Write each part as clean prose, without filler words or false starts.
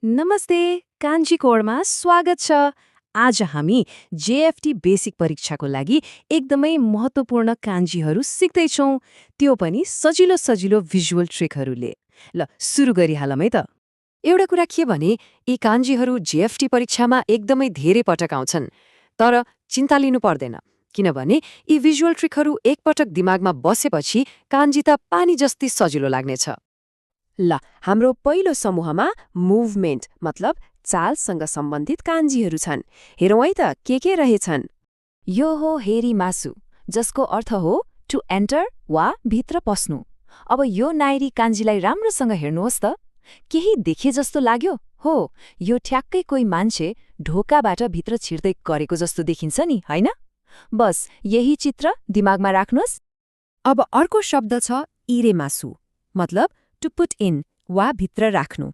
नमस्ते, कान्जी कोडमा स्वागत छ। आज हामी जेएफटी बेसिक परीक्षाको लागि एकदमै महत्त्वपूर्ण कान्जीहरू सिक्दैछौँ, त्यो पनि सजिलो सजिलो भिजुअल ट्रिकहरूले। ल सुरु गरिहालौँ है त। एउटा कुरा के भने यी कान्जीहरू जेएफटी परीक्षामा एकदमै धेरै पटक आउँछन्, तर चिन्ता लिनु पर्दैन किनभने यी भिजुअल ट्रिकहरू एकपटक दिमागमा बसेपछि कान्जी त पानी जस्तै सजिलो लाग्नेछ। ल हाम्रो पहिलो समूहमा मुभमेन्ट मतलब चालसँग सम्बन्धित कान्जीहरू छन्। हेरौँ है त के रहेछन्। यो हो हेरी मासु, जसको अर्थ हो टु एन्टर वा भित्र पस्नु। अब यो नाइरी कान्जीलाई राम्रोसँग हेर्नुहोस् त। केही देखे जस्तो लाग्यो? हो, यो ठ्याक्कै कोही मान्छे ढोकाबाट भित्र छिर्दै गरेको जस्तो देखिन्छ नि, होइन? बस यही चित्र दिमागमा राख्नुहोस्। अब अर्को शब्द छ इरेमासु, मतलब टु पुट इन वा भित्र राख्नु।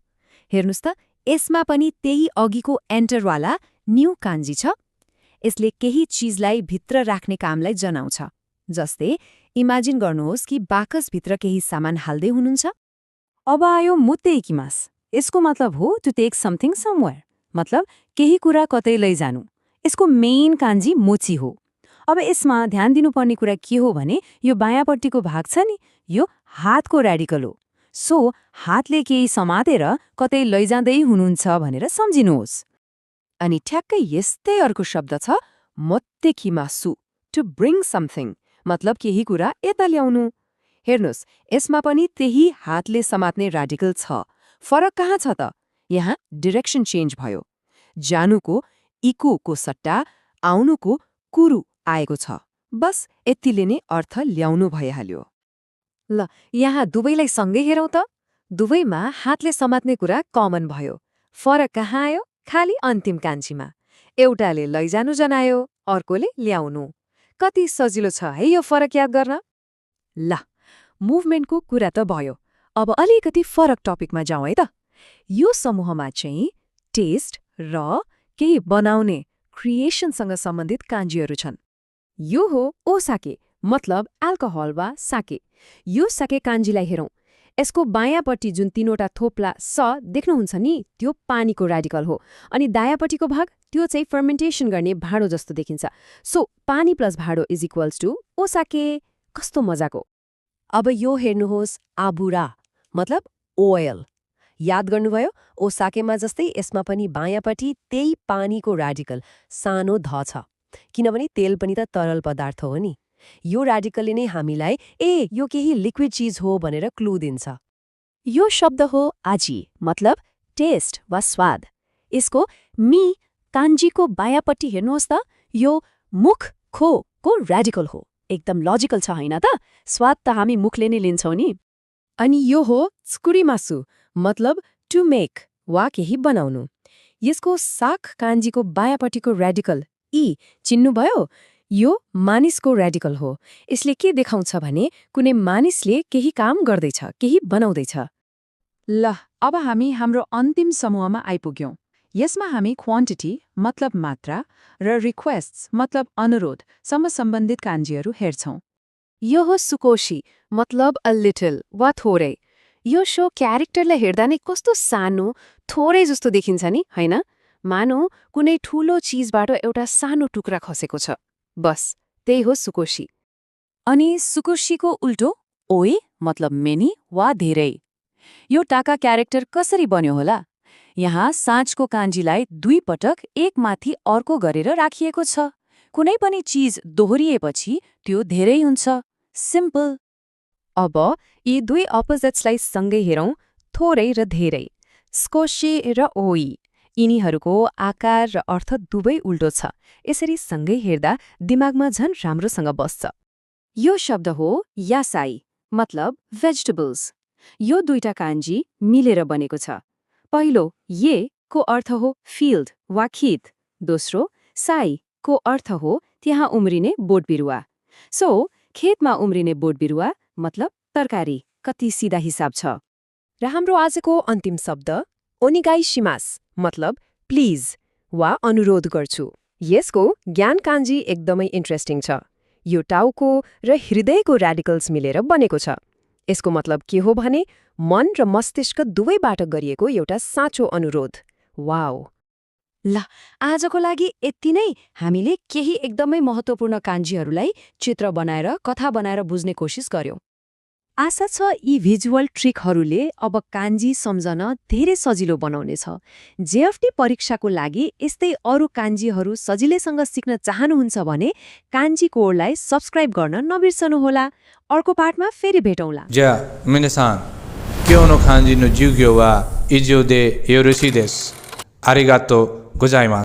हेर्नुहोस् त, यसमा पनि त्यही अघिको एन्टरवाला न्यू कान्जी छ। यसले केही चिजलाई भित्र राख्ने कामलाई जनाउँछ। जस्तै इमेजिन गर्नुहोस् कि बाकसभित्र केही सामान हाल्दै हुनुहुन्छ। अब आयो मुत्ते इकिमास। यसको मतलब हो टु टेक समथिङ समवेयर, मतलब केही कुरा कतै लैजानु। यसको मेन कान्जी मोची हो। अब यसमा ध्यान दिनुपर्ने कुरा के हो भने यो बायाँपट्टिको भाग छ नि, यो हातको र्याडिकल हो। सो हातले केही समातेर कतै लैजाँदै हुनुहुन्छ भनेर सम्झिनुहोस्। अनि ठ्याक्कै यस्तै अर्को शब्द छ मोत्तेकिमासु, टु ब्रिङ समथिङ, मतलब केही कुरा यता ल्याउनु। हेर्नुहोस्, यसमा पनि त्यही हातले समात्ने र्याडिकल छ। फरक कहाँ छ त? यहाँ डिरेक्सन चेन्ज भयो। जानुको इकुको सट्टा आउनुको कुरु आएको छ। बस यतिले नै अर्थ ल्याउनु भइहाल्यो। ल यहाँ दुवैलाई सँगै हेरौँ त। दुवैमा हातले समात्ने कुरा कमन भयो। फरक कहाँ आयो? खालि अन्तिम कान्छीमा। एउटाले लैजानु जनायो, अर्कोले ल्याउनु। कति सजिलो छ है यो फरक याद गर्न। ल मुभमेन्टको कुरा त भयो। अब अलिकति फरक टपिकमा जाउँ है त। यो समूहमा चाहिँ टेस्ट र केही बनाउने क्रिएसनसँग सम्बन्धित कान्जीहरू छन्। यो हो ओसाके, मतलब एल्कोहल वा साके। यो साके कान्जीलाई हेरौँ। यसको बायाँपट्टि जुन तीनवटा थोप्ला स देख्नुहुन्छ नि, त्यो पानीको र्याडिकल हो। अनि दायाँपट्टिको भाग त्यो चाहिँ फर्मेन्टेसन गर्ने भाँडो जस्तो देखिन्छ। सो पानी प्लस भाँडो इज इक्वल्स टु ओसाके। कस्तो मजाको। अब यो हेर्नुहोस् आबुरा, मतलब ओयल। याद गर्नुभयो? ओसाकेमा जस्तै यसमा पनि बायाँपट्टि त्यही पानीको र्याडिकल सानो ध छ, किनभने तेल पनि त तरल पदार्थ हो नि। यो र्याडिकलले नै हामीलाई यो केही लिक्विड चिज हो भनेर क्लू दिन्छ। यो शब्द हो आजी, मतलब टेस्ट वा स्वाद। यसको मी कान्जीको बायाँपट्टि हेर्नुहोस् त, यो मुख खो को र्याडिकल हो। एकदम लजिकल छ होइन त? स्वाद त हामी मुखले नै लिन्छौँ नि। अनि यो हो त्सुकुरीमासु, मतलब टु मेक वा केही बनाउनु। यसको साक कान्जीको बायाँपट्टिको र्याडिकल चिन्नुभयो? यो मानिसको र्याडिकल हो। यसले के देखाउँछ भने कुनै मानिसले केही काम गर्दैछ, केही बनाउँदैछ। ल अब हामी हाम्रो अन्तिम समूहमा आइपुग्यौँ। यसमा हामी क्वान्टिटी मतलब मात्रा र रिक्वेस्ट्स मतलब अनुरोधसँग सम्बन्धित कान्जीहरू हेर्छौँ। यो हो सुकोशी, मतलब अ लिटल वा थोरै। यो शो क्यारेक्टरलाई हेर्दा नै कस्तो सानो थोरै जस्तो देखिन्छ नि, होइन? मानौ कुनै ठूलो चिजबाट एउटा सानो टुक्रा खसेको छ। बस त्यही हो सुकोशी। अनि सुकोशीको उल्टो ओए, मतलब मेनी वा धेरै। यो टाका क्यारेक्टर कसरी बन्यो होला? यहाँ साँचको कान्जीलाई दुई पटक एकमाथि अर्को गरेर राखिएको छ। कुनै पनि चिज दोहोरिएपछि त्यो धेरै हुन्छ। सिम्पल। अब यी दुई अपोजिट्सलाई सँगै हेरौँ, थोरै र धेरै। स्कोशी र ओई, यिनीहरूको आकार र अर्थ दुवै उल्टो छ। यसरी सँगै हेर्दा दिमागमा झन् राम्रोसँग बस्छ। यो शब्द हो यासाई, मतलब भेजिटेबल्स। यो दुईटा कान्जी मिलेर बनेको छ। पहिलो ये को अर्थ हो फिल्ड वा खेत। दोस्रो साई को अर्थ हो त्यहाँ उम्रिने बोटबिरुवा। सो खेतमा उम्रिने बोटबिरुवा मतलब तरकारी। कति सिधा हिसाब छ। र हाम्रो आजको अन्तिम शब्द ओनिगाइशिमास, मतलब प्लिज वा अनुरोध गर्छु। यसको ज्ञान कान्जी एकदमै इन्ट्रेस्टिङ छ। यो टाउको र हृदयको र्याडिकल्स मिलेर बनेको छ। यसको मतलब के हो भने मन र मस्तिष्क दुवैबाट गरिएको एउटा साँचो अनुरोध। वाउ। ल आजको लागि यति नै। हामीले केही एकदमै महत्त्वपूर्ण कान्जीहरूलाई चित्र बनाएर कथा बनाएर बुझ्ने कोसिस गर्यौं। आशा छ यी भिजुअल ट्रिकहरूले अब कान्जी सम्झन धेरै सजिलो बनाउनेछ। जेएफटी परीक्षाको लागि यस्तै अरू कान्जीहरू सजिलैसँग सिक्न चाहनुहुन्छ भने कान्जी कोडलाई सब्स्क्राइब गर्न नबिर्सनुहोला। अर्को पाठमा फेरि भेटौँला। じゃあ皆さん、今日の漢字の授業は以上でよろしいです。ありがとうございます。